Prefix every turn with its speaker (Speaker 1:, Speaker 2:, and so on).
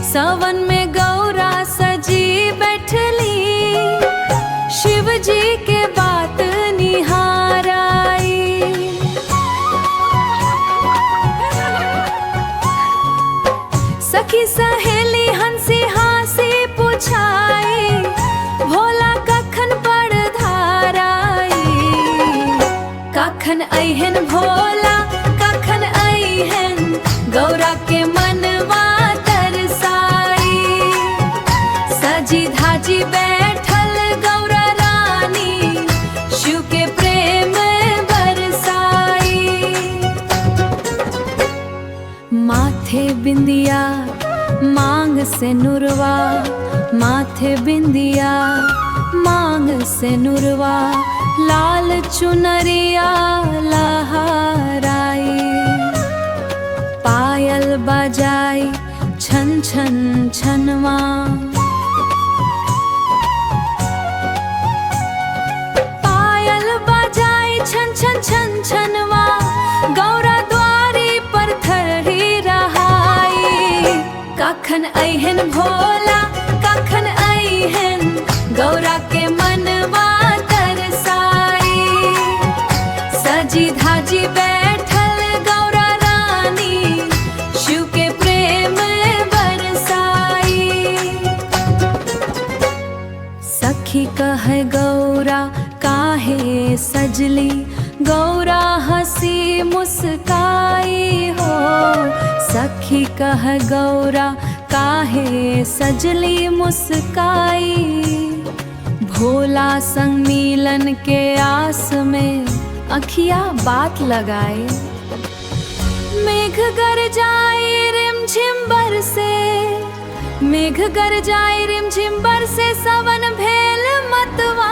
Speaker 1: सावन में गौरा सजी बैठली, शिव जी के बात निहाराई। सखी सहेली हंसी हासी पुछाई, भोला कखन पड़ धाराई। कखन अइहन भोला कखन अइहन, गौरा के मनवा तरसाई। सजी धाजी बैठल गौरा रानी, शिव के प्रेम बरसाई। माथे बिंदिया मांग से नुरवा, माथे बिंदिया मांग से नुरवा, लाल चुनरिया लहराई। पायल बजाई छन छन छनवा, पायल बजाई छन छन छन छनवा, गौरा द्वारी पर थरही रहाई। कखन अइहन भोला कखन अइहन, गौरा के मनवा तरसाई। सजी धाजी बैठल गौरा रानी, शिव के प्रेम बरसाई। सखी कहे गौरा काहे सजली, गौरा हंसी मुस्काई हो। सखी कह गौरा काहे सजली मुस्काई। भोला संग मिलन के आस में अखिया बात लगाए। मेघ गरजाए रिमझिम बरसे, मेघ गरजाए रिमझिम बरसे, सावन भेल मतवा।